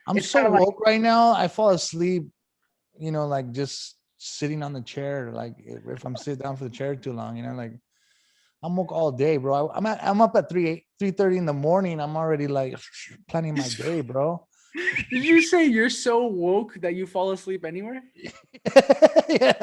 I'm It's so kind of like, woke right now. I fall asleep, like just sitting on the chair. Like if I'm sitting down for the chair too long, like I'm woke all day, bro. I'm up at 3:30 in the morning. I'm already like planning my day, bro. did you say you're so woke that you fall asleep anywhere? Yeah.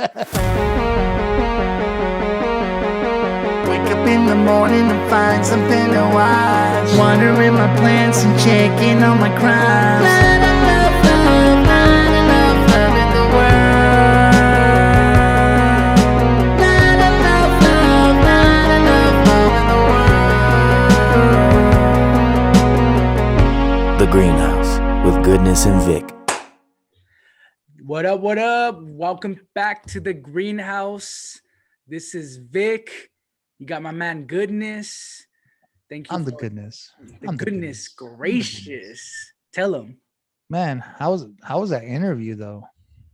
Wake up in the morning and find something to watch. Wandering my plants and checking on my crimes. Not enough love, not enough love in the world. Not enough love, not enough love in the world. The Greenhouse with Goodness and Vic. What up? What up? Welcome back to the Greenhouse. This is Vic. You got my man Goodness. Thank you I'm the for goodness. the I'm the goodness goodness. I'm the goodness. gracious. Tell him. Man, how was that interview though?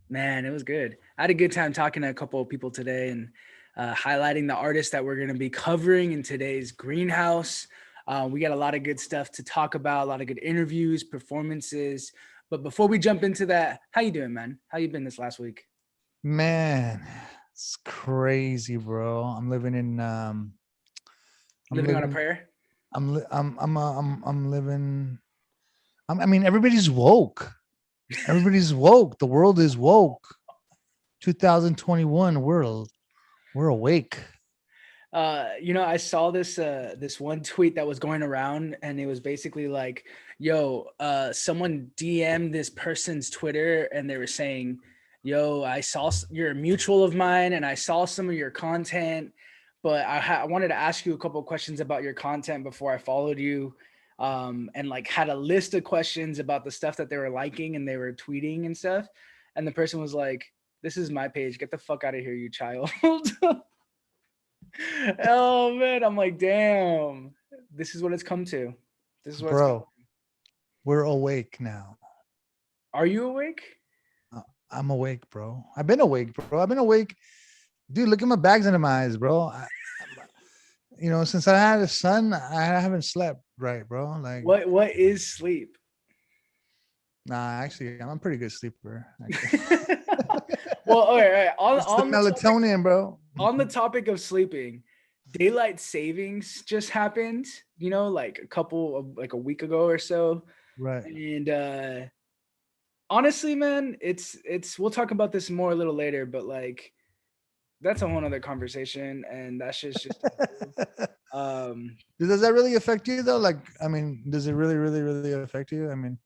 Man, it was good. I had a good time talking to a couple of people today and highlighting the artists that we're going to be covering in today's Greenhouse. We got a lot of good stuff to talk about, a lot of good interviews, performances. But before we jump into that, how you doing, man? How you been this last week? Man, it's crazy, bro. I'm Living on a living prayer? I'm living I mean everybody's woke. Everybody's woke. The world is woke. 2021 world. We're awake. I saw this one tweet that was going around, and it was basically like, "Yo, someone DM'd this person's Twitter, and they were saying, yo, you're a mutual of mine, and I saw some of your content, but I wanted to ask you a couple of questions about your content before I followed you." And like had a list of questions about the stuff that they were liking and they were tweeting and stuff. And the person was like, "This is my page. Get the fuck out of here, you child." Oh man, I'm like, damn, this is what it's come to. This is what it's come Bro, we're awake now. to. Are you awake? I'm awake, bro. I've been awake, bro. I've been awake. Dude, look at my bags under my eyes, bro. Since I had a son, I haven't slept right, bro. Like, What is sleep? nah, actually, I'm a pretty good sleeper. Actually. Well, all right. It's the melatonin, bro. On the topic of sleeping, daylight savings just happened, like like a week ago or so. Right. And honestly, man, it's we'll talk about this more a little later, but like that's a whole nother conversation, and that's just Does that really affect you though? Like, I mean, does it really, really, really affect you? I mean,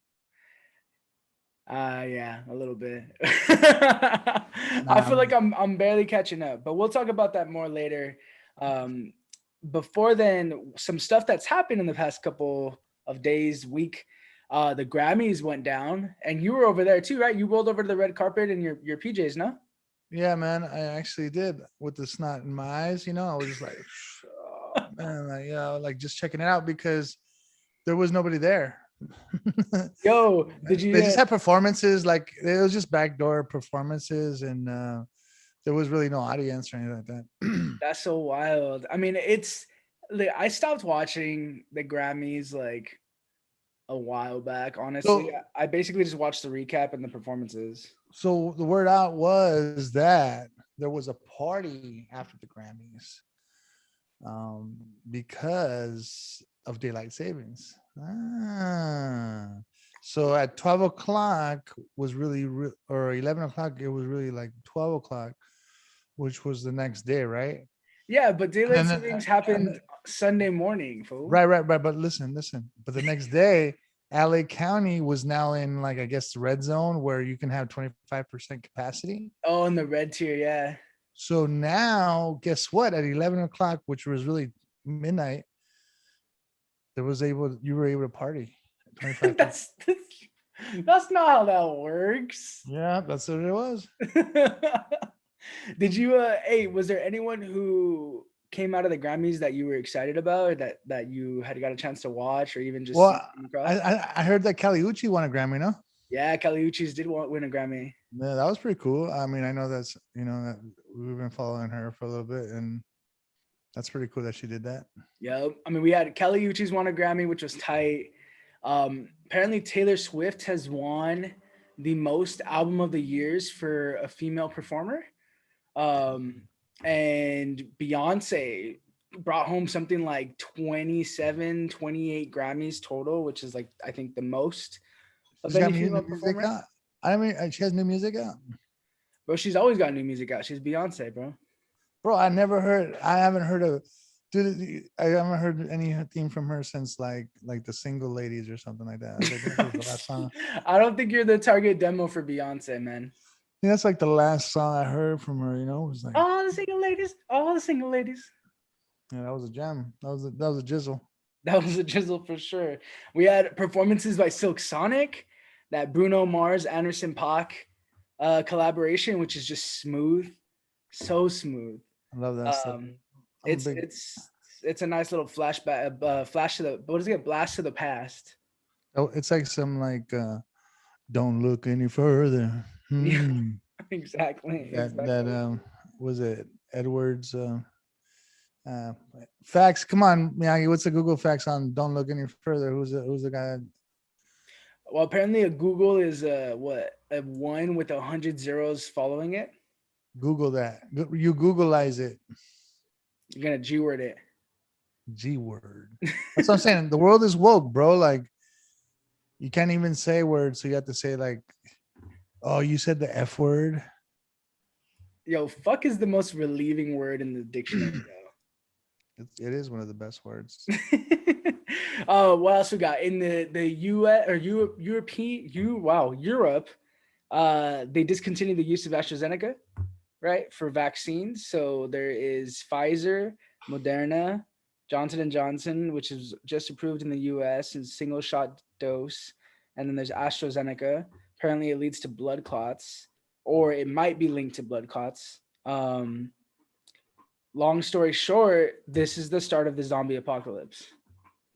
yeah, a little bit. I nah, feel like I'm barely catching up, but we'll talk about that more later. Um, Before then, some stuff that's happened in the past couple of days, week. The Grammys went down, and you were over there too, right? You rolled over to the red carpet in your PJs, no? yeah, man, I actually did with the snot in my eyes. I was just like, oh, man, like, like just checking it out because there was nobody there. Yo, did They you? just had performances, like it was just backdoor performances, and there was really no audience or anything like that. That's so wild. I mean, it's like I stopped watching the Grammys like a while back. Honestly, so, I basically just watched the recap and the performances. so the word out was that there was a party after the Grammys, because of daylight savings. So at 12 o'clock was really, or 11 o'clock, it was really like 12 o'clock, which was the next day, right? Yeah, but daylight And then, savings and happened then Sunday morning, fool. right. But listen. But the next day, LA County was now in, like, I guess, the red zone where you can have 25% capacity. Oh, in the red tier, yeah. So now, guess what? At 11 o'clock, which was really midnight, you were able to party at 25%. That's not how that works. Yeah, that's what it was. Did you hey, was there anyone who came out of the Grammys that you were excited about or that you had got a chance to watch or even just see Well, come I across? I, I heard that Kelly Uchi won a Grammy, no? Yeah, Kali Uchis did win a Grammy. Yeah, that was pretty cool. I mean, I know that we've been following her for a little bit, and that's pretty cool that she did that. Yep. I mean, we had Kelly Uchis won a Grammy, which was tight. Apparently Taylor Swift has won the most album of the years for a female performer. Um, and Beyonce brought home something like 27, 28 Grammys total, which is like, I think the most of She's got any female music performer. out. I mean, she has new music out. Bro, she's always got new music out. She's Beyonce, bro. Bro, I haven't heard of, dude. I haven't heard anything from her since like the Single Ladies or something like that. I think that was the last song. I don't think you're the target demo for Beyonce, man. I think that's like the last song I heard from her. You know, it was like, All the single ladies, all the single ladies. yeah, that was a gem. That was a jizzle. That was a jizzle for sure. We had performances by Silk Sonic, that Bruno Mars, Anderson .Paak collaboration, which is just smooth, so smooth. I love that stuff. It's a nice little flashback, flash to the, what is it? Blast to the past. Oh, it's like some like, don't look any further. Hmm. Exactly. That was it Edwards facts. Come on, Miyagi, what's the Google facts on don't look any further? Who's the guy? Well, apparently a Google is a 1 with 100 zeros following it. Google that. You Googleize it. You're gonna G-word it. G-word. That's what I'm saying. The world is woke, bro. Like, you can't even say words, so you have to say like, oh, you said the F word. Yo, fuck is the most relieving word in the dictionary, though. It is one of the best words. What else we got in the US or Europe? They discontinued the use of AstroZeneca, right, for vaccines. So there is Pfizer, Moderna, Johnson and Johnson, which is just approved in the US and single shot dose, and then there's AstroZeneca. Apparently, it leads to blood clots, or it might be linked to blood clots. Long story short, this is the start of the zombie apocalypse.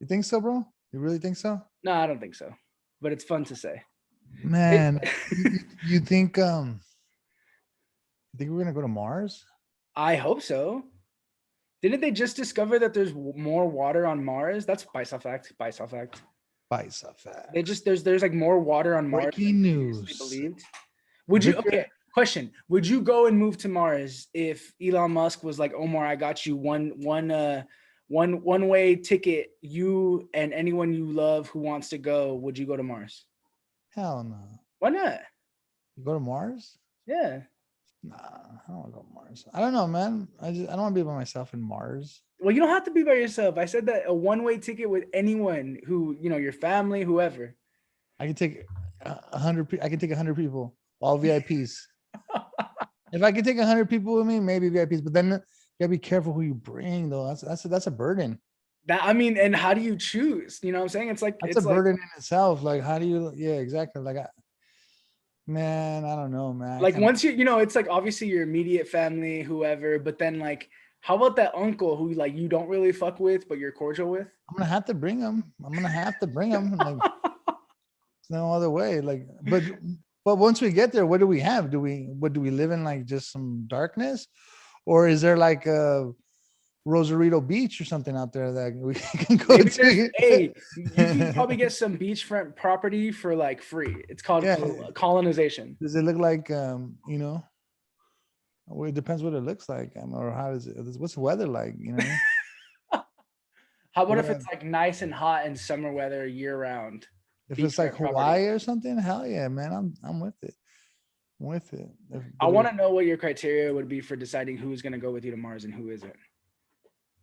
You think so, bro? You really think so? No, I don't think so, but it's fun to say. Man, you think we're gonna go to Mars? I hope so. Didn't they just discover that there's more water on Mars? That's Bicep fact. There's like more water on Mars. Breaking news. Believed. Would you? Okay. Question: would you go and move to Mars if Elon Musk was like, Omar, I got you one way ticket, you and anyone you love who wants to go? Would you go to Mars? Hell no. Why not? You go to Mars? Yeah. Nah, I don't want to go to Mars. I don't know, man. I don't want to be by myself in Mars. Well, you don't have to be by yourself. I said that a one-way ticket with anyone who, your family, whoever. I can take 100. I can take 100 people, all VIPs. If I can take 100 people with me, maybe VIPs. But then you gotta be careful who you bring, though. That's a burden. And how do you choose? You know what I'm saying? It's like that's a burden in itself. Like, how do you? Yeah, exactly. Like, man, I don't know, man. Like once it's like obviously your immediate family, whoever. But then like, how about that uncle who like you don't really fuck with, but you're cordial with? I'm gonna have to bring him. Like, there's no other way. Like, but once we get there, what do we have? Do we live in like just some darkness, or is there like a Rosarito Beach or something out there that we can go to? Hey, you can probably get some beachfront property for like free. It's called colonization. Does it look like well, it depends what it looks like, or how is it? What's the weather like? How about if it's like nice and hot and summer weather year round? If it's like Hawaii or something, hell yeah, man, I'm with it. I'm with it. I want to know what your criteria would be for deciding who's going to go with you to Mars and who isn't.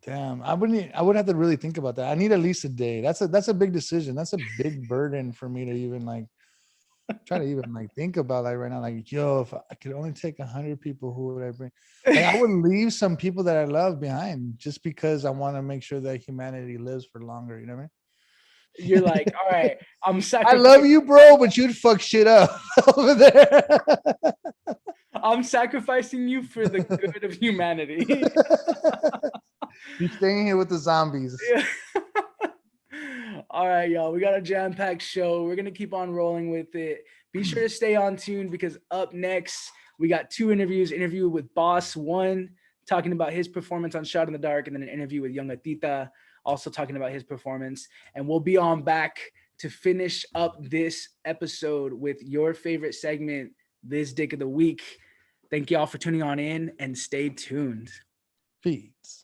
Damn, I would have to really think about that. I need at least a day. That's a big decision. That's a big burden for me to even like try to even like think about like right now. Like, yo, if I could only take 100 people, who would I bring? Like, I would leave some people that I love behind just because I want to make sure that humanity lives for longer. You know what I mean? You're like, all right, I love you, bro, but you'd fuck shit up over there. I'm sacrificing you for the good of humanity. You're staying here with the zombies. Yeah. All right, y'all. We got a jam-packed show. We're gonna keep on rolling with it. Be sure to stay on tune because up next we got 2 interviews. Interview with Boss One talking about his performance on Shot in the Dark, and then an interview with Yungatita also talking about his performance. And we'll be on back to finish up this episode with your favorite segment, this Dick of the Week. Thank you all for tuning on in and stay tuned. Feeds.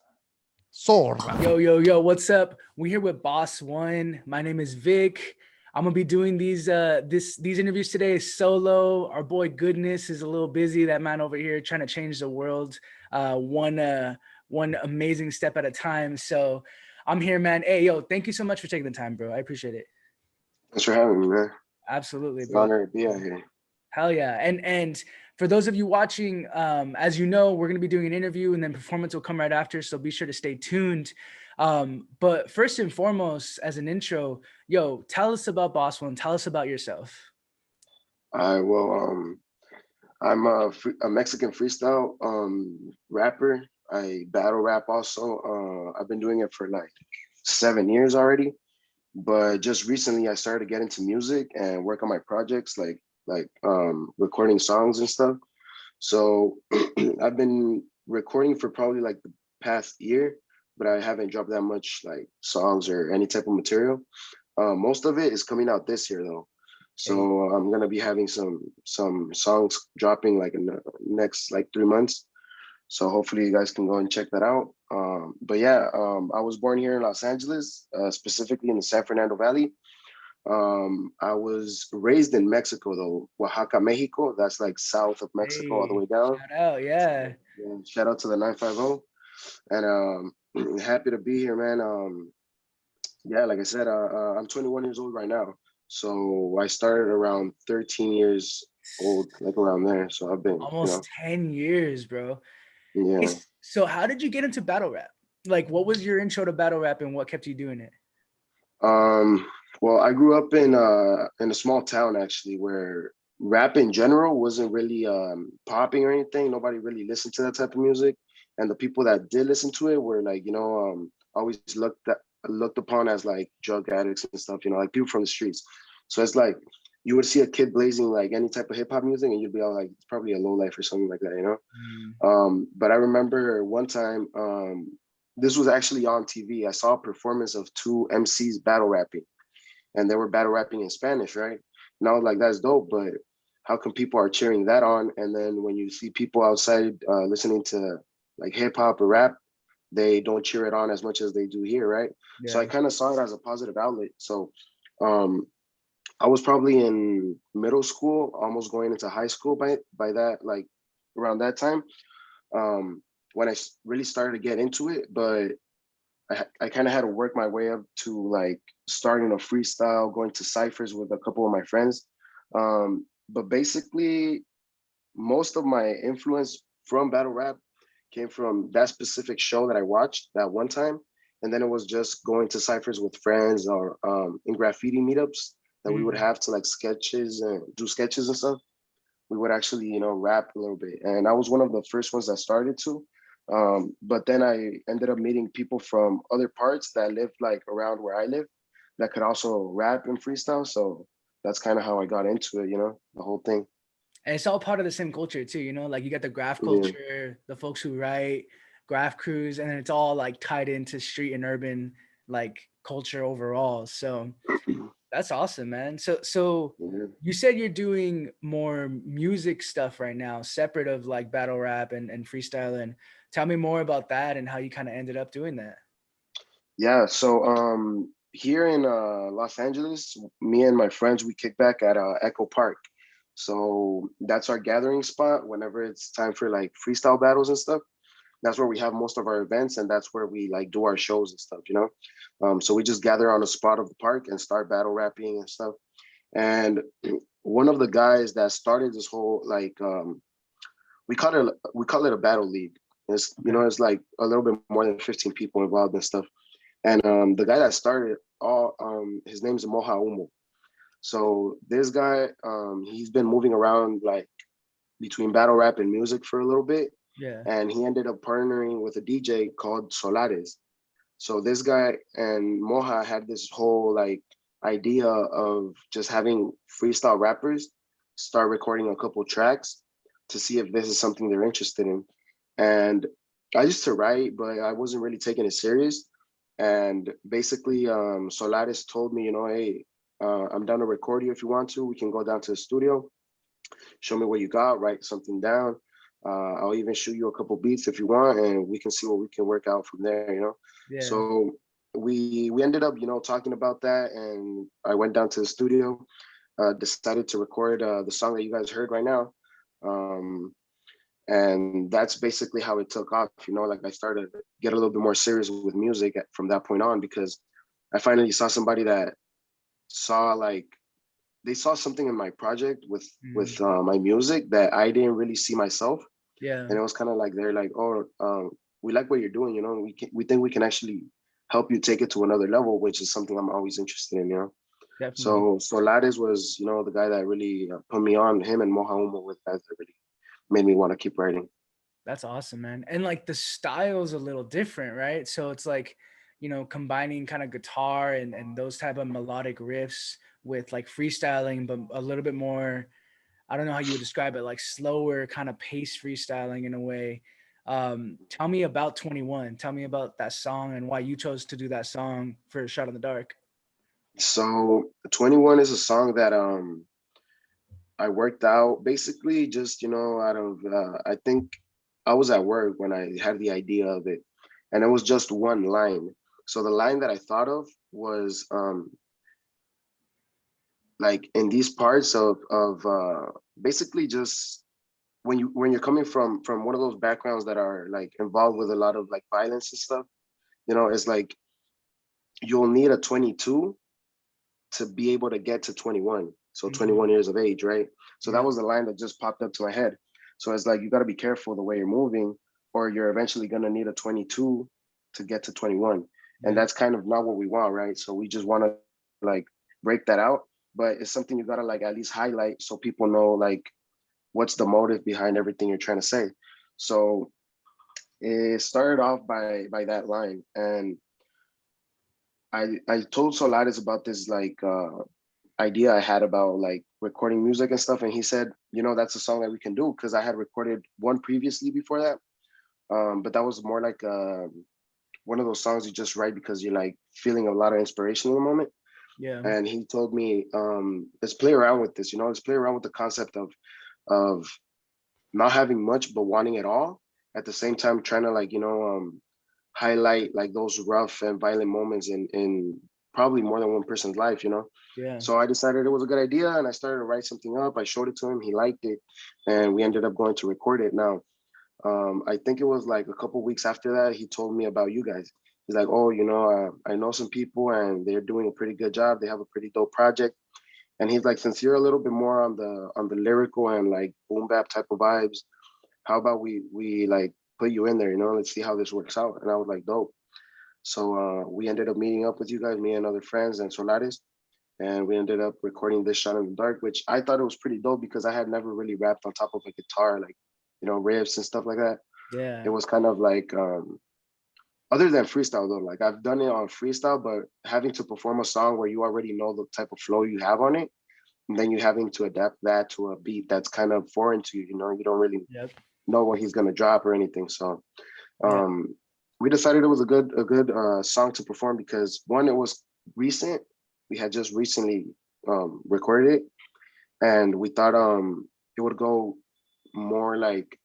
Sorra. Yo, what's up? We're here with Boss One. My name is Vic. I'm gonna be doing these interviews today solo. Our boy Goodness is a little busy. That man over here trying to change the world, one amazing step at a time. So I'm here, man. Hey, yo, thank you so much for taking the time, bro. I appreciate it. Thanks for having me, man. Absolutely, It's an bro. honor to be out here. Hell yeah. And for those of you watching, as you know, we're going to be doing an interview and then performance will come right after. So be sure to stay tuned. But first and foremost, as an intro, yo, tell us about Boss One. Tell us about yourself. I'm a Mexican freestyle rapper. I battle rap also. I've been doing it for like 7 years already. But just recently I started to get into music and work on my projects, like recording songs and stuff. So I've been recording for probably like the past year, but I haven't dropped that much like songs or any type of material. Most of it is coming out this year though. So I'm gonna be having some songs dropping like in the next like 3 months. So hopefully you guys can go and check that out. But yeah, I was born here in Los Angeles, specifically in the San Fernando Valley. I was raised in Mexico though, Oaxaca, Mexico. That's like south of Mexico all the way down. Shout out, yeah. Shout out to the 950. And happy to be here, man. Yeah, like I said, I'm 21 years old right now. So I started around 13 years old, like around there. So I've been almost 10 years, bro. Yeah. So how did you get into battle rap? Like, what was your intro to battle rap and what kept you doing it? Well, I grew up in a small town actually, where rap in general wasn't really popping or anything. Nobody really listened to that type of music, and the people that did listen to it were like, always looked upon as like drug addicts and stuff. Like people from the streets. So it's like you would see a kid blazing like any type of hip hop music, and you'd be all like, it's probably a low life or something like that, But I remember one time, this was actually on TV. I saw a performance of 2 MCs battle rapping, and they were battle rapping in Spanish, right? And I was like, that's dope, but how come people are cheering that on? And then when you see people outside listening to like hip hop or rap, they don't cheer it on as much as they do here, right? Yeah. So I kind of saw it as a positive outlet. So I was probably in middle school, almost going into high school by that, like around that time, when I really started to get into it. But I kind of had to work my way up to like starting a freestyle, going to ciphers with a couple of my friends. But basically, most of my influence from battle rap came from that specific show that I watched that one time. And then it was just going to ciphers with friends or in graffiti meetups that we would have to like sketches and do sketches and stuff. We would actually, rap a little bit. And I was one of the first ones that started to. But then I ended up meeting people from other parts that lived like around where I live that could also rap and freestyle. So that's kind of how I got into it, the whole thing. And it's all part of the same culture too, like you got the graph culture, the folks who write, graph crews, and then it's all like tied into street and urban like culture overall. So that's awesome, man. So you said you're doing more music stuff right now, separate of like battle rap and freestyle. And tell me more about that and how you kind of ended up doing that. Yeah. So here in Los Angeles, me and my friends, we kick back at Echo Park. So that's our gathering spot whenever it's time for like freestyle battles and stuff. That's where we have most of our events, and that's where we like do our shows and stuff, So we just gather on a spot of the park and start battle rapping and stuff. And one of the guys that started this whole like we call it a battle league. It's it's like a little bit more than 15 people involved and stuff. And the guy that started his name's Moha Umo. So this guy, he's been moving around like between battle rap and music for a little bit. Yeah. And he ended up partnering with a DJ called Solares. So this guy and Moha had this whole like idea of just having freestyle rappers start recording a couple tracks to see if this is something they're interested in. And I used to write, but I wasn't really taking it serious. And basically, Solares told me, hey, I'm down to record you if you want to. We can go down to the studio, show me what you got, write something down. I'll even shoot you a couple beats if you want, and we can see what we can work out from there, you know? Yeah. So we ended up, you know, talking about that, and I went down to the studio, decided to record the song that you guys heard right now. Um, and that's basically how it took off, you know, like I started to get a little bit more serious with music from that point on, because I finally saw somebody that saw like they saw something in my project with my music that I didn't really see myself, Yeah, and it was kind of like they're like, oh, we like what you're doing, you know, we think we can actually help you take it to another level, which is something I'm always interested in, you know. definitely. So Ladis was, you know, the guy that really put me on. Him and Mohauma with guys that really made me want to keep writing. That's awesome, man. And like the style's a little different, right? So it's like, combining kind of guitar and those type of melodic riffs with like freestyling, but a little bit more, I don't know how you would describe it, like slower kind of pace freestyling in a way. Tell me about 21. Tell me about that song and why you chose to do that song for Shot in the Dark. So 21 is a song that I worked out basically just, you know, out of I think I was at work when I had the idea of it, and it was just one line. So the line that I thought of was like in these parts of basically just when you're coming from one of those backgrounds that are like involved with a lot of like violence and stuff, you know, it's like you'll need a 22 to be able to get to 21. So 21 years of age, right? So that Yeah. was the line that just popped up to my head. So it's like you got to be careful the way you're moving, or you're eventually going to need a 22 to get to 21. And Yeah. that's kind of not what we want, right? So we just want to like break that out, but it's something you got to like at least highlight so people know like what's the motive behind everything you're trying to say. So it started off by that line, and I told Solaris about this like idea I had about like recording music and stuff, and he said, you know, that's a song that we can do, because I had recorded one previously before that, but that was more like one of those songs you just write because you're like feeling a lot of inspiration in the moment. Yeah. And he told me, let's play around with this, you know, let's play around with the concept of not having much but wanting it all at the same time, trying to like, you know, highlight like those rough and violent moments in probably more than one person's life, you know. Yeah. So I decided it was a good idea, and I started to write something up. I showed it to him, he liked it, and we ended up going to record it. Now I think it was like a couple weeks after that he told me about you guys. He's like, oh, you know, I know some people and they're doing a pretty good job, they have a pretty dope project. And he's like, since you're a little bit more on the lyrical and like boom bap type of vibes, how about we like put you in there, you know, let's see how this works out. And I was like, dope. So we ended up meeting up with you guys, me and other friends and Solaris, and we ended up recording this Shot in the Dark, which I thought it was pretty dope because I had never really rapped on top of a guitar, like, you know, riffs and stuff like that. It Yeah. was kind of like other than freestyle though, like I've done it on freestyle, but having to perform a song where you already know the type of flow you have on it, and then you having to adapt that to a beat that's kind of foreign to you, you know, you don't really Yep. know what he's gonna drop or anything. So Yeah. we decided it was a good song to perform because one, it was recent. We had just recently recorded it, and we thought it would go more like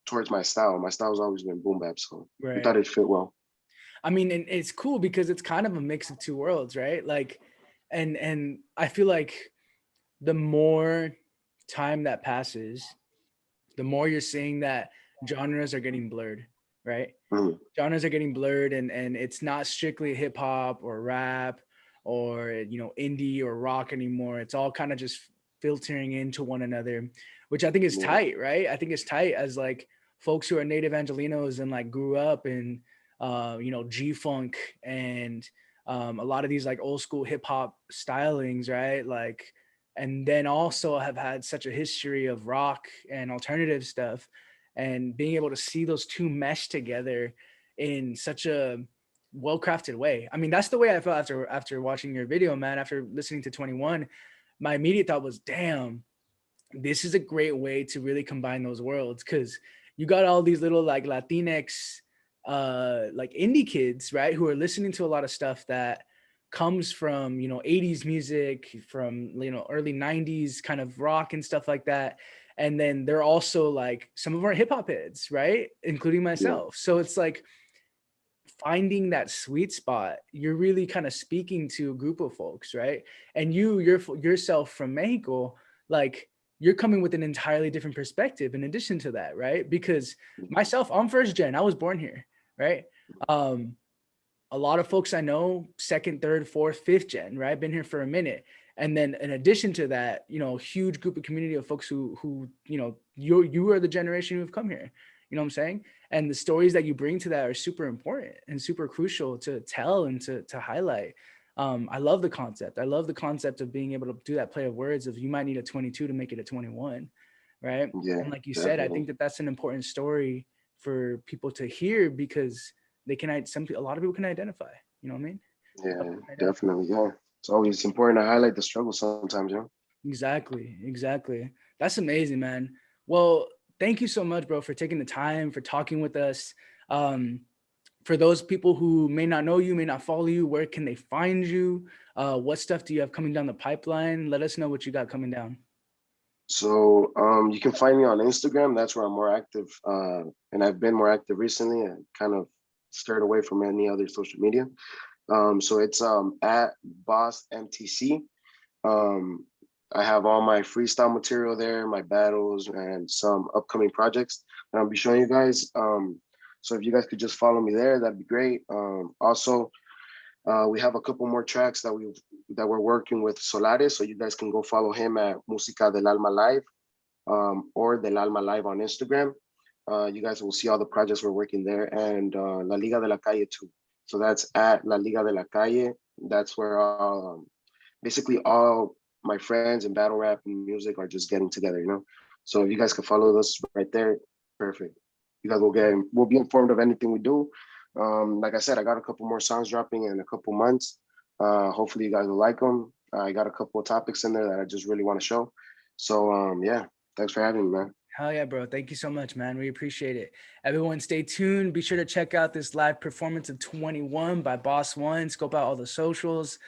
towards my style. My style's always been boom bap, so we Right. thought it fit well. I mean, and it's cool because it's kind of a mix of two worlds, right? Like, and I feel like the more time that passes, the more you're seeing that genres are getting blurred, right? Mhm. Genres are getting blurred, and it's not strictly hip hop or rap or indie or rock anymore. It's all kind of just filtering into one another, which I think is Yeah. tight, right? I think it's tight as like folks who are native Angelinos and like grew up in G funk and a lot of these like old school hip hop stylings, right? Like, and then also have had such a history of rock and alternative stuff, and being able to see those two mesh together in such a well-crafted way. I mean, that's the way I felt after watching your video, man. After listening to 21, my immediate thought was, damn, this is a great way to really combine those worlds, because you got all these little like Latinx like indie kids, right, who are listening to a lot of stuff that comes from, 80s music, from, early 90s kind of rock and stuff like that. And then they're also like, some of our hip hop heads, right? Including myself. So it's like finding that sweet spot. You're really kind of speaking to a group of folks, right? And yourself from Mexico, like you're coming with an entirely different perspective in addition to that, right? Because myself, I'm first gen, I was born here, right? A lot of folks I know, second, third, fourth, fifth gen, right? Been here for a minute. And then in addition to that, huge group of community of folks who you are the generation who've come here. You know what I'm saying? And the stories that you bring to that are super important and super crucial to tell and to highlight. I love the concept. I love the concept of being able to do that play of words of you might need a 22 to make it a 21, right? Yeah, and like you definitely. said, I think that that's an important story for people to hear because they can, a lot of people can identify, you know what I mean? Yeah, definitely. Yeah. It's always important to highlight the struggle sometimes, you know? Exactly. That's amazing, man. Well, thank you so much, bro, for taking the time, for talking with us. For those people who may not know you, may not follow you, where can they find you? What stuff do you have coming down the pipeline? Let us know what you got coming down. So you can find me on Instagram. That's where I'm more active. And I've been more active recently. I kind of scared away from any other social media. So it's at Boss MTC. I have all my freestyle material there, my battles, and some upcoming projects that I'll be showing you guys. So if you guys could just follow me there, that'd be great. Also, we have a couple more tracks that we're working with Solares, so you guys can go follow him at Música del Alma Live or Del Alma Live on Instagram. You guys will see all the projects we're working there, and La Liga de la Calle too. So that's at La Liga de la Calle. That's where basically all my friends in battle rap and music are just getting together, you know? So if you guys can follow us right there, perfect. You guys will be informed of anything we do. Like I said, I got a couple more songs dropping in a couple months. Hopefully you guys will like them. I got a couple of topics in there that I just really want to show. So yeah, thanks for having me, man. Hell yeah, bro. Thank you so much, man. We appreciate it. Everyone stay tuned. Be sure to check out this live performance of 21 by Boss One. Scope out all the socials.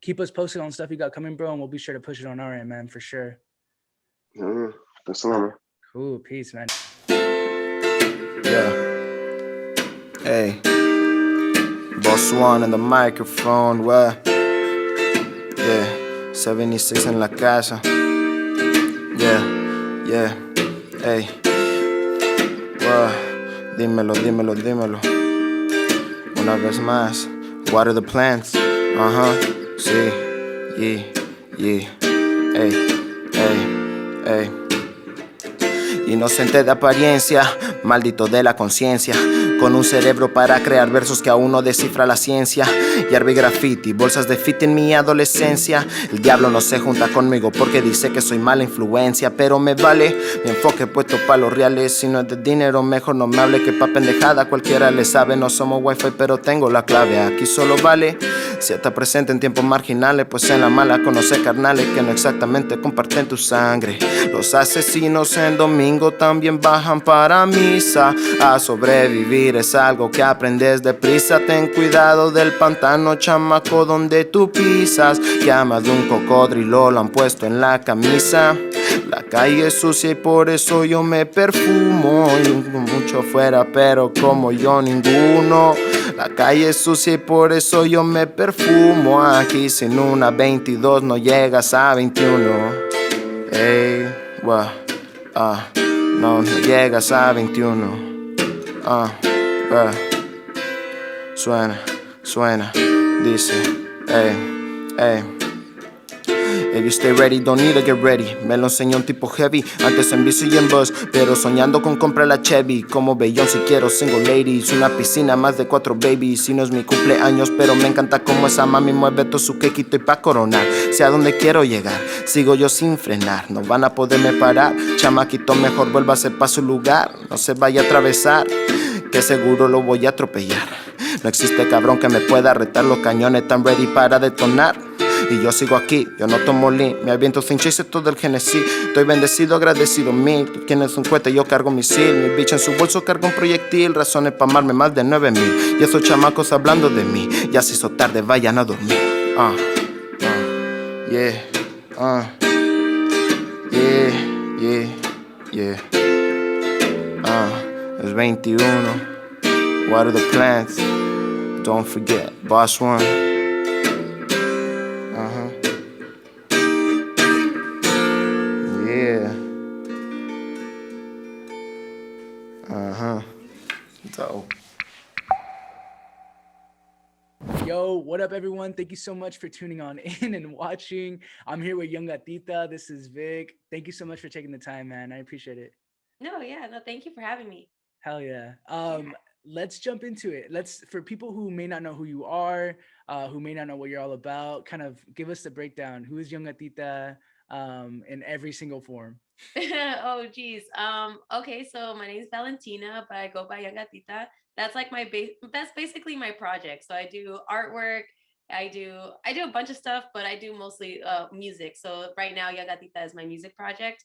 Keep us posted on stuff you got coming, bro, and we'll be sure to push it on our end, man, for sure. Yeah, thanks a lot, man. Cool. Peace, man. Yeah. Hey. Boss One in the microphone, what? Yeah. 76 en la casa. Yeah. Hey. What? Dímelo. Una vez más. Water the plants. Sí. Yeah. Hey. Inocente de apariencia, maldito de la conciencia, con un cerebro para crear versos que aún no descifra la ciencia. Hierve graffiti, bolsas de fit en mi adolescencia. El diablo no se junta conmigo porque dice que soy mala influencia, pero me vale mi enfoque puesto pa' los reales. Si no es de dinero mejor no me hable, que pa' pendejada cualquiera le sabe. No somos wifi pero tengo la clave, aquí solo vale si está presente en tiempos marginales, pues en la mala conoce carnales que no exactamente comparten tu sangre. Los asesinos en domingo también bajan para misa. A sobrevivir es algo que aprendes deprisa. Ten cuidado del pantano, chamaco, donde tú pisas. Llamas de un cocodrilo, lo han puesto en la camisa. La calle es sucia y por eso yo me perfumo. Y mucho fuera, pero como yo ninguno. La calle es sucia y por eso yo me perfumo. Aquí sin una 22 no llegas a 21. Ey, no llegas a 21. Suena, dice, ey. If you stay ready, don't need to get ready. Me lo enseñó un tipo heavy, antes en bici y en bus, pero soñando con comprar la Chevy. Como Bellón si quiero single ladies, una piscina, más de 4 babies. Si no es mi cumpleaños, pero me encanta como esa mami mueve todo su quequito y pa' coronar. Sé a dónde quiero llegar, sigo yo sin frenar. No van a poderme parar, chamaquito mejor vuélvase pa' su lugar. No se vaya a atravesar, que seguro lo voy a atropellar. No existe cabrón que me pueda retar, los cañones tan ready para detonar. Y yo sigo aquí, yo no tomo lean. Me aviento sin chase todo el Genesis. Estoy bendecido, agradecido mil. Tú tienes un cohete, yo cargo misil. Mi bicho en su bolso carga un proyectil. Razones pa' amarme más de 9,000. Y esos chamacos hablando de mí. Ya se hizo tarde, vayan a dormir. Uh, yeah, yeah, yeah, yeah. It's 21. Water the plants. Don't forget, boss one. Yeah. Dope. Yo, what up, everyone? Thank you so much for tuning on in and watching. I'm here with Yungatita. This is Vic. Thank you so much for taking the time, man. I appreciate it. No, yeah, no, thank you for having me. Hell yeah. Yeah. Let's jump into it. For people who may not know who you are, who may not know what you're all about, kind of give us the breakdown. Who is Yungatita in every single form? Oh, geez. Okay, so my name is Valentina, but I go by Yungatita. That's like that's basically my project. So I do artwork. I do a bunch of stuff, but I do mostly music. So right now, Yungatita is my music project.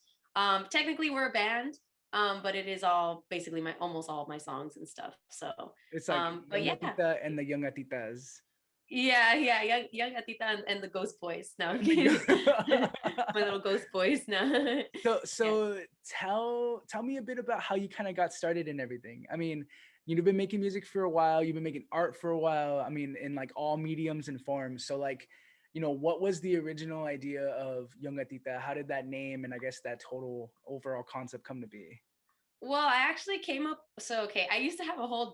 Technically, we're a band. But it is all basically almost all of my songs and stuff. So It's like but yeah. Yungatita and the Yungatitas. Yeah, young Atita and the Ghost Boys. No, I'm kidding. My little Ghost Boys. No. So tell me a bit about how you kind of got started in everything. I mean, you've been making music for a while. You've been making art for a while. I mean, in like all mediums and forms. So like, what was the original idea of Yungatita? How did that name and I guess that total overall concept come to be? Well, I actually came up. So okay, I used to have a whole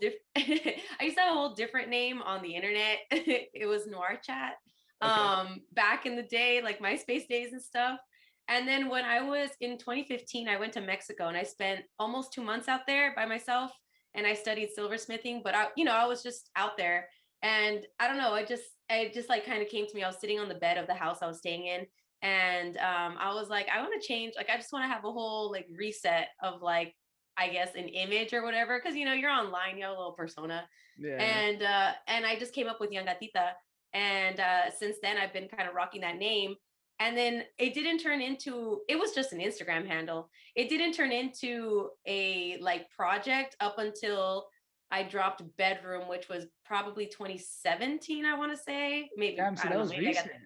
different name on the internet. It was Noir Chat. Okay. Back in the day, like MySpace days and stuff. And then when I was in 2015, I went to Mexico and I spent almost 2 months out there by myself. And I studied silversmithing, but I was just out there. And I don't know, it just like kind of came to me. I was sitting on the bed of the house I was staying in, and I was like, I want to change. Like, I just want to have a whole like reset of like, I guess, an image or whatever, because you're online, you have a little persona. Yeah. And I just came up with Yungatita, and since then I've been kind of rocking that name. And then it was just an Instagram handle. It didn't turn into a like project up until I dropped Bedroom, which was probably 2017, I want to say. Maybe, Damn, so I that don't was know, maybe I got recent.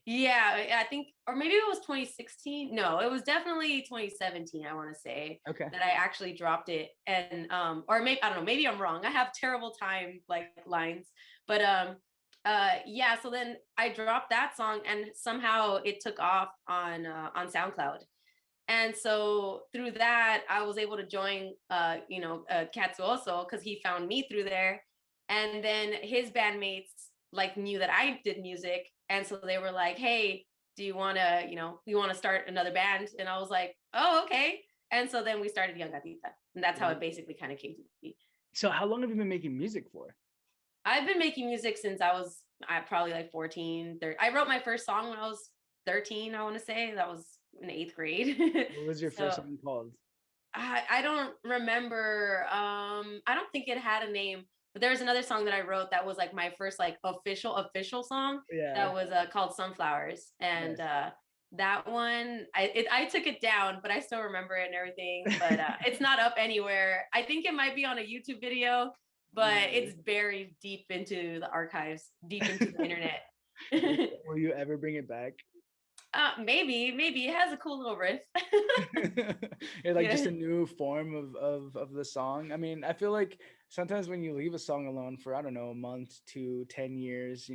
yeah, I think, or maybe it was 2016. No, it was definitely 2017, I want to say, Okay. that I actually dropped it. And or maybe, I don't know, maybe I'm wrong. I have terrible time like lines. But yeah, so then I dropped that song and somehow it took off on SoundCloud. And so through that, I was able to join Katsuoso, because he found me through there. And then his bandmates like knew that I did music. And so they were like, hey, do you want to, we want to start another band? And I was like, oh, okay. And so then we started Yungatita. And that's how it basically kind of came to be. So how long have you been making music for? I've been making music since I was probably like 14. I wrote my first song when I was 13, I want to say. That was in 8th grade. What was your first song called? I don't remember. I don't think it had a name. But there was another song that I wrote that was like my first like official song. Yeah. That was called Sunflowers. And Nice. that one, I took it down, but I still remember it and everything. But it's not up anywhere. I think it might be on a YouTube video, but it's buried deep into the archives, deep into the internet. Will you ever bring it back? Maybe it has a cool little riff. It's like just a new form of the song. I mean, I feel like sometimes when you leave a song alone for, I don't know, a month to 10 years,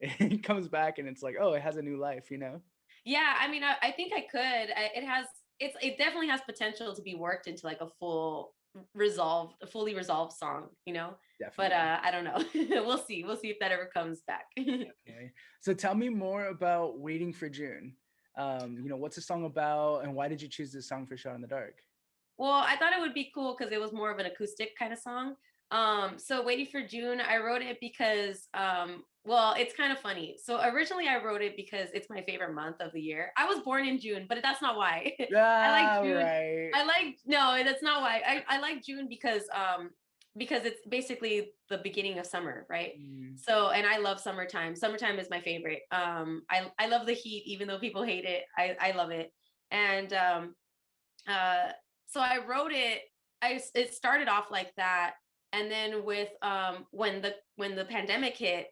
it comes back and it's like, oh, it has a new life, Yeah, I mean, I think I could. It definitely has potential to be worked into like a fully resolved song, Definitely. But I don't know. We'll see if that ever comes back. Definitely. So tell me more about Waiting for June. What's the song about and why did you choose this song for Shot in the Dark? Well, I thought it would be cool because it was more of an acoustic kind of song. So Waiting for June, I wrote it because well, it's kind of funny. So originally I wrote it because it's my favorite month of the year. I was born in June, but that's not why. I like June. Right. No, that's not why. I like June because it's basically the beginning of summer, right? So, and I love summertime. Summertime is my favorite. I love the heat, even though people hate it. I love it. And so I wrote it. It started off like that, and then with when the pandemic hit,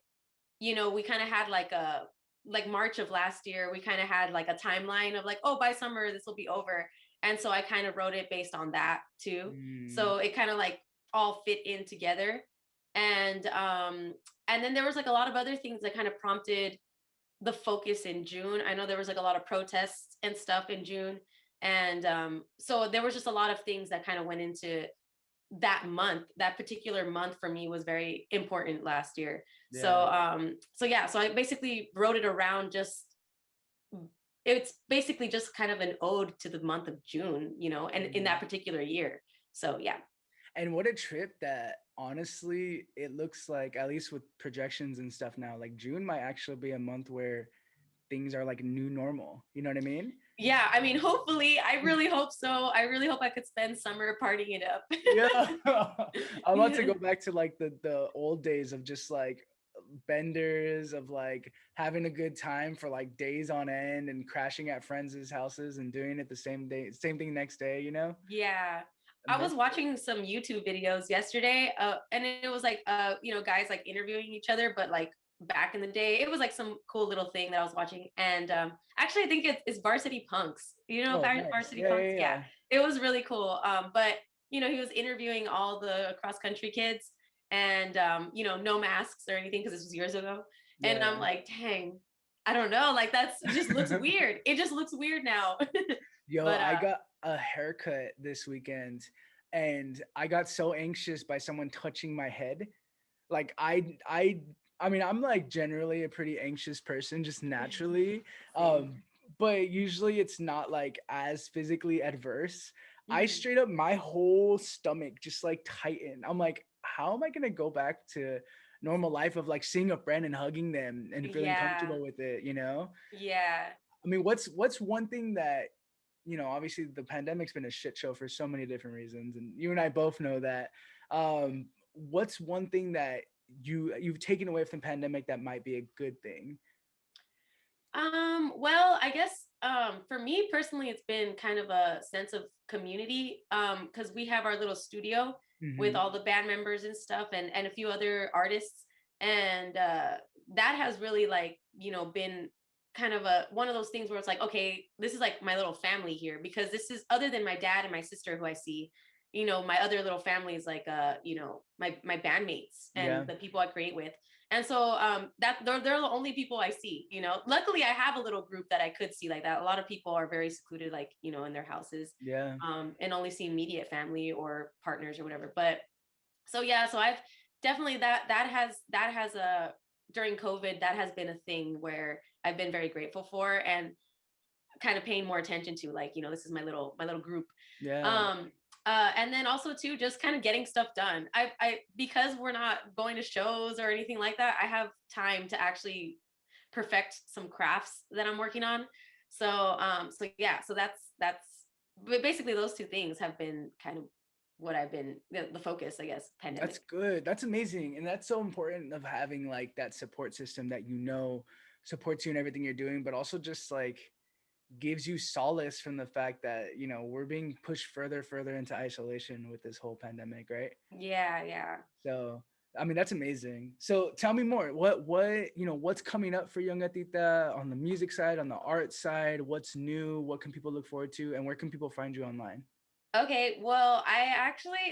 we kind of had like March of last year, we kind of had like a timeline of like, oh, by summer this will be over. And so I kind of wrote it based on that too. So it kind of like all fit in together. And then there was like a lot of other things that kind of prompted the focus in June. I know there was like a lot of protests and stuff in June. And so there was just a lot of things that kind of went into that month. That particular month for me was very important last year. So I basically wrote it around it's basically just kind of an ode to the month of June, and in that particular year. So yeah. And what a trip that honestly, it looks like, at least with projections and stuff now, like June might actually be a month where things are like new normal. You know what I mean? Yeah, I mean, hopefully, I really hope so. I really hope I could spend summer partying it up. Yeah. I want to go back to like the old days of just like benders, of like having a good time for like days on end and crashing at friends' houses and doing it the same day, same thing next day, Yeah. I was watching some YouTube videos yesterday, and it was like, guys like interviewing each other, but like back in the day, it was like some cool little thing that I was watching. And actually, I think it's Varsity Punks. Oh, nice. Varsity Yeah, Punks? yeah, Yeah, yeah. it was really cool. But he was interviewing all the cross country kids, and no masks or anything because this was years ago. And I'm Yeah. like, dang, I don't know, like it just looks weird. It just looks weird now. Yo, But I got a haircut this weekend and I got so anxious by someone touching my head. Like I mean, I'm like generally a pretty anxious person just naturally. same. But usually it's not like as physically adverse. I Mhm. straight up, my whole stomach just like tightened. I'm like, how am I gonna go back to normal life of like seeing a friend and hugging them and feeling Yeah, comfortable with it, yeah. I mean, what's one thing that, obviously the pandemic's been a shit show for so many different reasons, and you and I both know that. What's one thing that you've taken away from the pandemic that might be a good thing? Well, I guess for me personally, it's been kind of a sense of community. Because we have our little studio with Mhm. all the band members and stuff, and a few other artists, and that has really like been kind of one of those things where it's like, okay, this is like my little family here, because this is, other than my dad and my sister who I see, my other little family is like my bandmates and Yeah. the people I create with. And so that they're the only people I see. Luckily I have a little group that I could see like that. A lot of people are very secluded, like in their houses, Yeah. and only see immediate family or partners or whatever. But so yeah, so I've definitely that has a, during COVID, that has been a thing where I've been very grateful for, and kind of paying more attention to, like this is my little group. Yeah. um and then also too, just kind of getting stuff done. I because we're not going to shows or anything like that, I have time to actually perfect some crafts that I'm working on. So yeah, so that's but basically those two things have been kind of what I've been the focus, I guess, That's pandemic. good. That's amazing. And that's so important of having like that support system that supports you in everything you're doing, but also just like gives you solace from the fact that, we're being pushed further into isolation with this whole pandemic, right? Yeah. So, I mean, that's amazing. So tell me more. What's coming up for Yungatita on the music side, on the art side? What's new? What can people look forward to? And where can people find you online? Okay, well,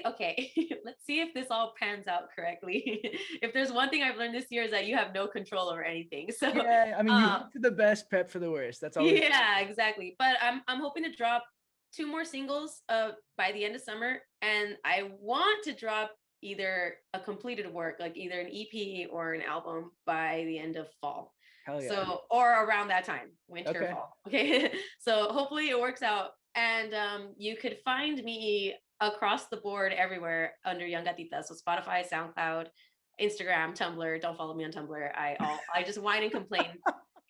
okay, let's see if this all pans out correctly. If there's one thing I've learned this year, is that you have no control over anything. So, Yeah, I mean, you uh, hope for the best, prep for the worst. That's always yeah, exactly. But I'm hoping to drop two more singles by the end of summer, and I want to drop either a completed work, like either an EP or an album, by the end of fall. hell yeah. So, or around that time, winter, Okay. fall. Okay. So hopefully it works out. And you could find me across the board everywhere under Yungatita. So Spotify, SoundCloud, Instagram, Tumblr. Don't follow me on Tumblr. I just whine and complain.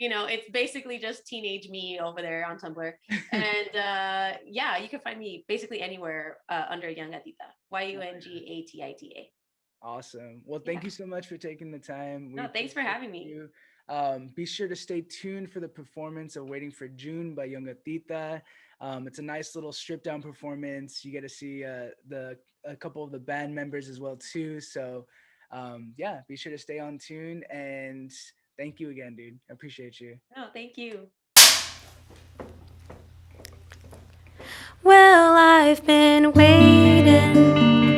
It's basically just teenage me over there on Tumblr. And yeah, you can find me basically anywhere under Yungatita. Yungatita. Awesome. Well, Yeah. thank you so much for taking the time. We No, thanks for appreciate having me. you. Be sure to stay tuned for the performance of Waiting for June by Yungatita. It's a nice little stripped down performance. You get to see a couple of the band members as well too. So Yeah, be sure to stay on tune, and thank you again, dude. I appreciate you. No, thank you. Well, I've been waiting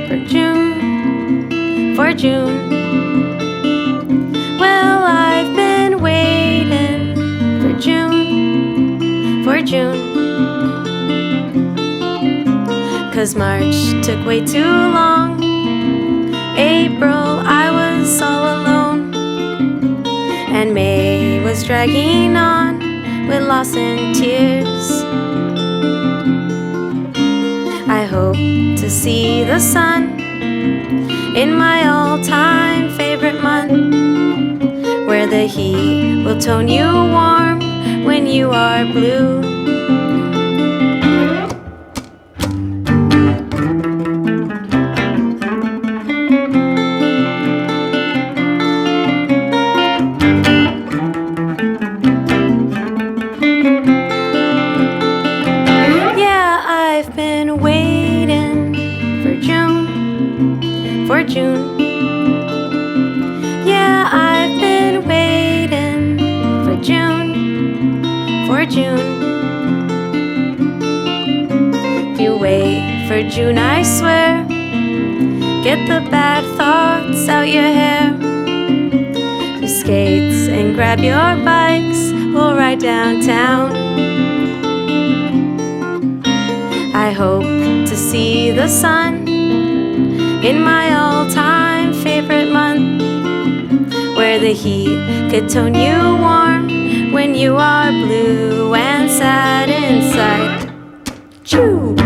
for June, for June. Well, I've been waiting for June, for June. 'Cause March took way too long. April, I was all alone. And May was dragging on with loss and tears. I hope to see the sun in my all-time favorite month, where the heat will tone you warm when you are blue. Yeah, I've been waiting for June, for June. Yeah, I've been waiting for June, for June. If you wait for June, I swear, get the bad thoughts out your hair. Your skates and grab your bikes, we'll ride downtown. I hope to see the sun in my all-time favorite month, where the heat could tone you warm when you are blue and sad inside. Choo!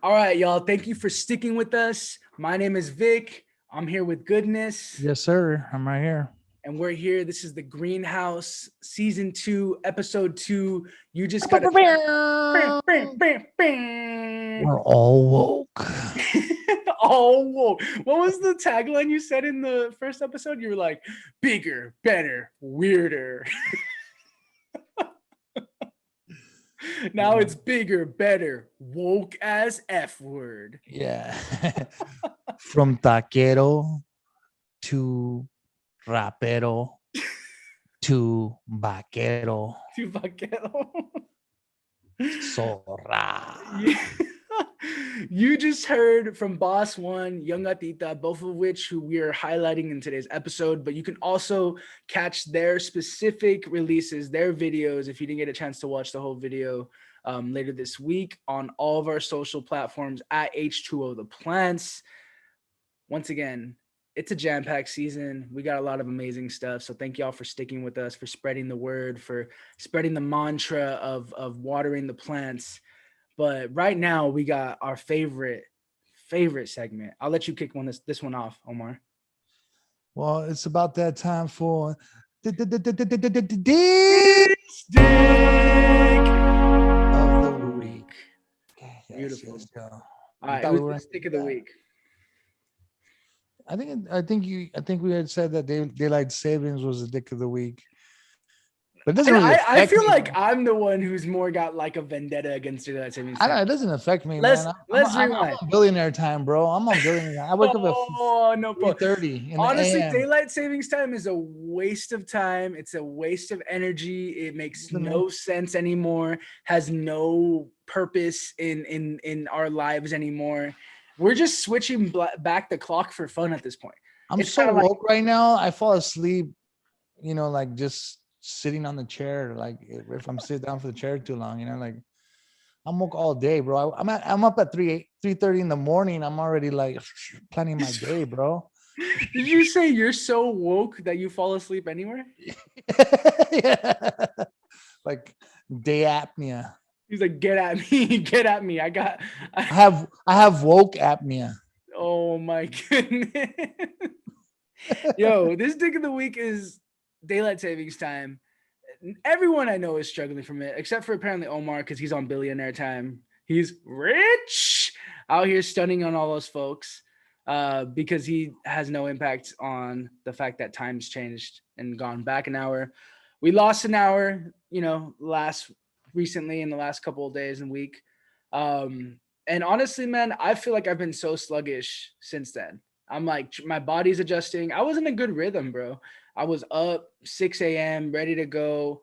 All right, y'all. Thank you for sticking with us. My name is Vic. I'm here with Goodness. Yes, sir. I'm right here. And we're here. This is the Greenhouse Season 2, Episode 2. You just got to. We're all woke. Oh, whoa. What was the tagline you said in the first episode? You were like, bigger, better, weirder. Now it's bigger, better, woke as F word. Yeah. From taquero to rapero to vaquero. To vaquero. Zorra. Yeah. You just heard from Boss One, Yungatita, both of which who we are highlighting in today's episode, but you can also catch their specific releases, their videos, if you didn't get a chance to watch the whole video later this week on all of our social platforms at H2O The Plants. Once again, it's a jam-packed season. We got a lot of amazing stuff. So thank y'all for sticking with us, for spreading the word, for spreading the mantra of watering the plants. But right now we got our favorite segment. I'll let you kick this one off, Omar. Well, it's about that time for dick of the week. Okay, yes, Beautiful. yes, yo. All right, thought we who's were the stick of the that. week? I think we had said that daylight savings was the dick of the week. But it doesn't really I affect feel me. like I'm the one who's more got like a vendetta against daylight savings I don't know, time. it doesn't affect me, Let's- man. let's I'm rewind. on billionaire time, bro. I'm on billionaire time. I wake up at Oh no, bro. 3:30 in the Honestly, AM. daylight savings time is a waste of time. It's a waste of energy. It makes Listen, no man. sense anymore. Has no purpose in our lives anymore. We're just switching back the clock for fun at this point. I'm It's so kinda like- woke right now. I fall asleep, like just sitting on the chair, like if I'm sitting down for the chair too long, like I'm woke all day, bro. I'm up at 3:30 in the morning. I'm already like planning my day, bro. Did you say you're so woke that you fall asleep anywhere? Yeah. Like day apnea. He's like, get at me, get at me. I have woke apnea. Oh my goodness. Yo, this dick of the week is daylight savings time. Everyone I know is struggling from it, except for apparently Omar, because he's on billionaire time. He's rich out here stunning on all those folks because he has no impact on the fact that time's changed and gone back an hour. We lost an hour, recently in the last couple of days and week. And honestly, man, I feel like I've been so sluggish since then. I'm like, my body's adjusting. I was in a good rhythm, bro. I was up 6 a.m., ready to go,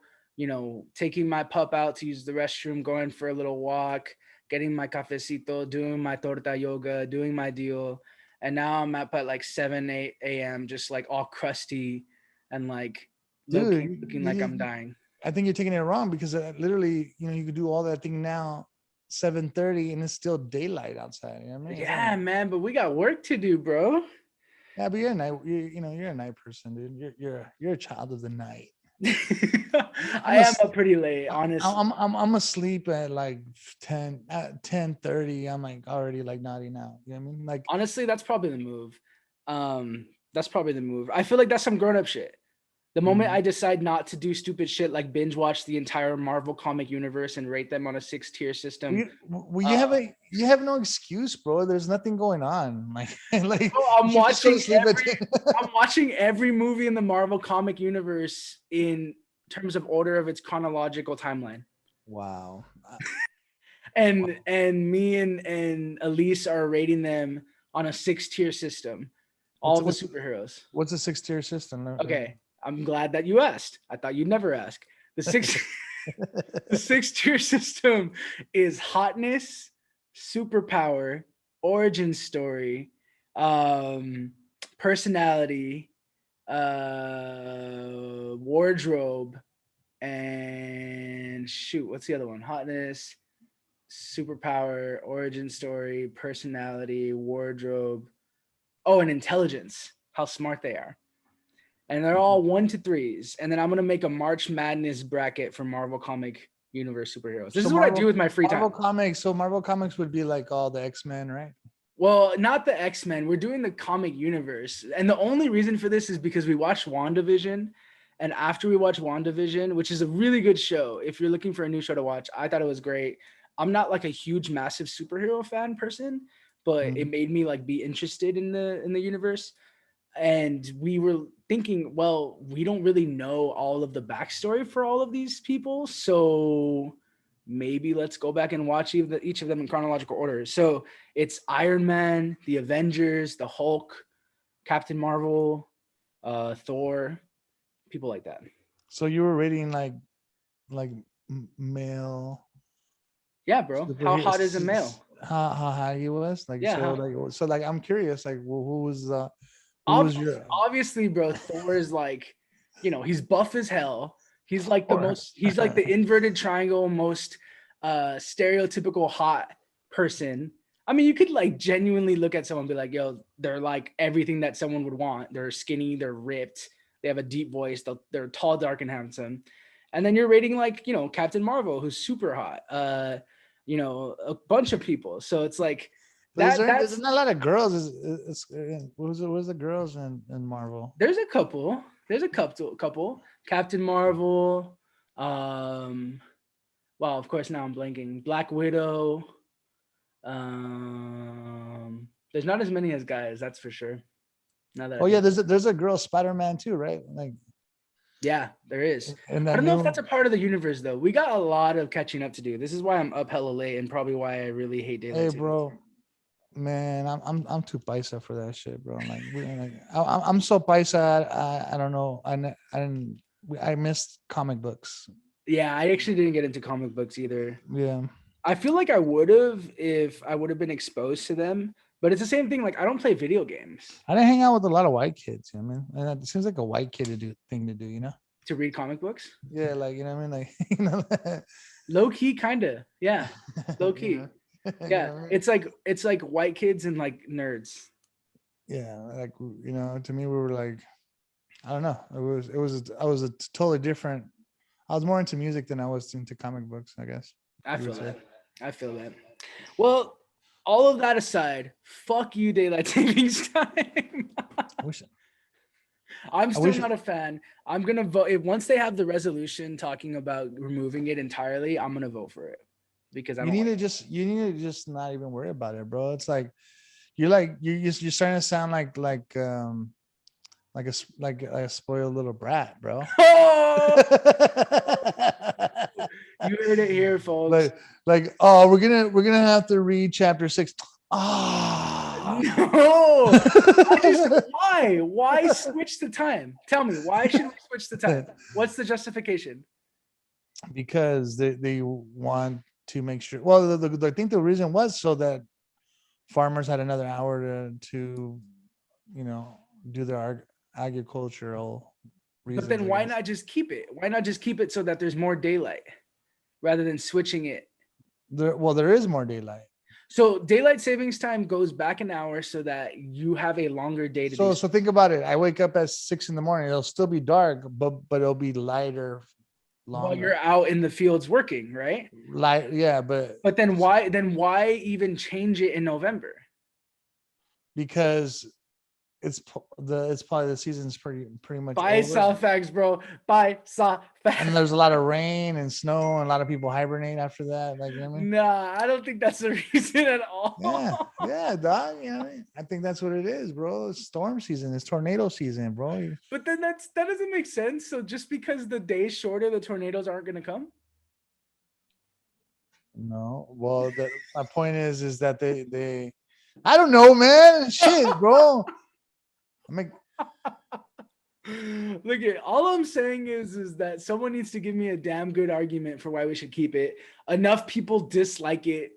taking my pup out to use the restroom, going for a little walk, getting my cafecito, doing my torta yoga, doing my deal. And now I'm up at like 7, 8 a.m., just like all crusty and like looking like I'm dying. I think you're taking it wrong because literally, you could do all that thing now, 7:30, and it's still daylight outside. You know what I mean? Yeah, man, but we got work to do, bro. Yeah, but you're a night, you're a night person, dude. You're a child of the night. I am up pretty late, honestly. I'm asleep at like 10:30. I'm like already like nodding out. You know what I mean? Like honestly, that's probably the move. I feel like that's some grown-up shit. The moment I decide not to do stupid shit like binge watch the entire Marvel comic universe and rate them on a 6-tier system. You have no excuse, bro. There's nothing going on. Like I'm watching every movie in the Marvel comic universe in terms of order of its chronological timeline. Wow. And me and Elise are rating them on a 6-tier system. All the superheroes. What's a 6-tier system? Okay. I'm glad that you asked. I thought you'd never ask. The 6-tier system is hotness, superpower, origin story, personality, wardrobe, and what's the other one? Hotness, superpower, origin story, personality, wardrobe. Oh, and intelligence. How smart they are. And they're all 1 to 3s. And then I'm going to make a March Madness bracket for Marvel Comic Universe superheroes. This is what I do with my free time. Marvel Comics would be like all the X-Men, right? Well, not the X-Men. We're doing the comic universe. And the only reason for this is because we watched WandaVision. And after we watched WandaVision, which is a really good show, if you're looking for a new show to watch, I thought it was great. I'm not like a huge, massive superhero fan person, but it made me like be interested in the universe. And we were thinking, well, we don't really know all of the backstory for all of these people. So maybe let's go back and watch each of them in chronological order. So it's Iron Man, the Avengers, the Hulk, Captain Marvel, Thor, people like that. So you were rating like male. Yeah, bro. How hot is a male? How high he was? Like, yeah. So I'm curious, like, who was obviously, bro, Thor is like, he's buff as hell. He's like he's like the inverted triangle, most stereotypical hot person. I mean, you could like genuinely look at someone and be like, yo, they're like everything that someone would want. They're skinny, they're ripped, they have a deep voice, they're tall, dark, and handsome. And then you're rating like, Captain Marvel, who's super hot, a bunch of people. So it's like, there's not a lot of girls. Where's the girls in Marvel? There's a couple. Captain Marvel. Well, of course now I'm blanking. Black Widow. There's not as many as guys, that's for sure. There's a girl Spider-Man too, right? Like, yeah, there is. I don't know if that's a part of the universe though. We got a lot of catching up to do. This is why I'm up hella late and probably why I really hate daylight. Hey, bro. Man, I'm too paisa for that shit, bro. I'm so paisa. I don't know. I missed comic books. Yeah, I actually didn't get into comic books either. Yeah, I feel like I would have if I would have been exposed to them. But it's the same thing. Like, I don't play video games. I didn't hang out with a lot of white kids. I mean, it seems like a white kid thing to do. To read comic books? Yeah, like you know what I mean, like you know, Low key, kinda. Yeah, low key. you know? You Yeah, know what I mean? it's like white kids and like nerds. Yeah, like you know, to me, we were like, I don't know, I was a totally different. I was more into music than I was into comic books, I guess. I you feel would say. that. I feel that. Well, all of that aside, fuck you, daylight savings time. I wish. I'm still wish- not a fan. I'm gonna vote once they have the resolution talking about removing it entirely. I'm gonna vote for it because I You don't. need Like to just you need to just not even worry about it, bro. It's like you're starting to sound like a spoiled little brat, bro. Oh, you heard it here, folks. Oh, we're gonna have to read chapter 6. Ah, No. Why switch the time? Tell me, why should we switch the time? What's the justification? because they want to make sure. Well, I think the reason was so that farmers had another hour to you know, do their agricultural reasons. But then I why guess. not just keep it? Why not just keep it so that there's more daylight rather than switching it? There is more daylight. So daylight savings time goes back an hour so that you have a longer day to do. So think about it. I wake up at 6 a.m. It'll still be dark, but it'll be lighter, While longer. you're out in the fields working, right? Light, yeah, but then why even change it in November? because it's probably the season's pretty much Buy over. South facts, bro. Buy South facts. And there's a lot of rain and snow, and a lot of people hibernate after that. Like, you know what I mean? Nah, I don't think that's the reason at all. Yeah, dog. You know what I mean? I think that's what it is, bro. It's storm season. It's tornado season, bro. But then that doesn't make sense. So just because the day's shorter, the tornadoes aren't gonna come? No. Well, my point is that they I don't know, man. Shit, bro. I mean, Look at all I'm saying is that someone needs to give me a damn good argument for why we should keep it. Enough people dislike it.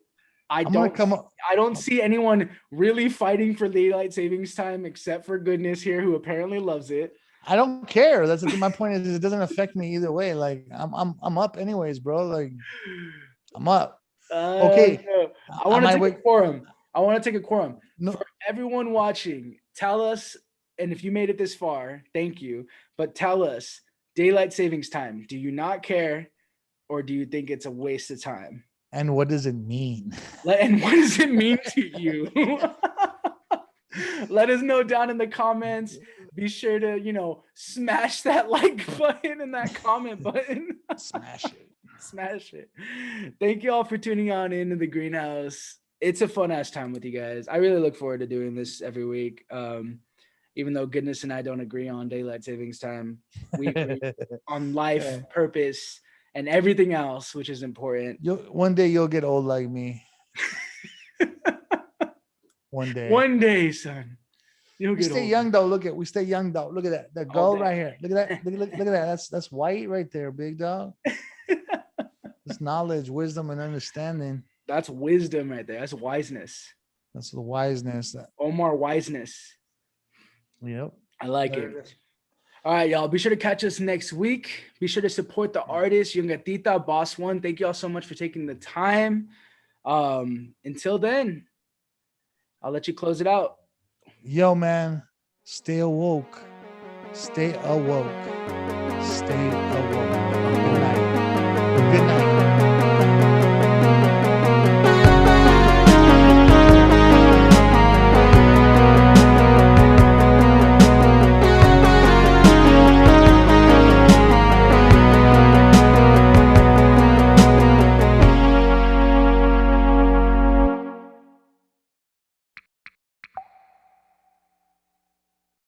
I don't see anyone really fighting for daylight savings time except for goodness here, who apparently loves it. I don't care. That's my point is it doesn't affect me either way. Like I'm up anyways, bro. Like I'm up. Okay. No. I want to take a quorum. I want to take a quorum. No. For everyone watching, tell us, and if you made it this far, thank you. But tell us, daylight savings time, do you not care, or do you think it's a waste of time? And what does it mean? And what does it mean to you? Let us know down in the comments. Be sure to, smash that like button and that comment button. Smash it. Smash it. Thank you all for tuning on into the greenhouse. It's a fun ass time with you guys. I really look forward to doing this every week. Even though goodness and I don't agree on daylight savings time, we agree on life, purpose, and everything else, which is important. One day you'll get old like me. One day, son. We stay young though. We stay young though. Look at that. The gold right here. Look at that. Look at that. That's white right there, big dog. It's knowledge, wisdom, and understanding. That's wisdom right there. That's wiseness. That's the wiseness. Omar wiseness. Yep. I like it. All right, y'all. Be sure to catch us next week. Be sure to support the artist, Yungatita, Boss One. Thank you all so much for taking the time. Until then, I'll let you close it out. Yo, man. Stay awoke. Stay awoke. Stay awoke. Good night. Good night.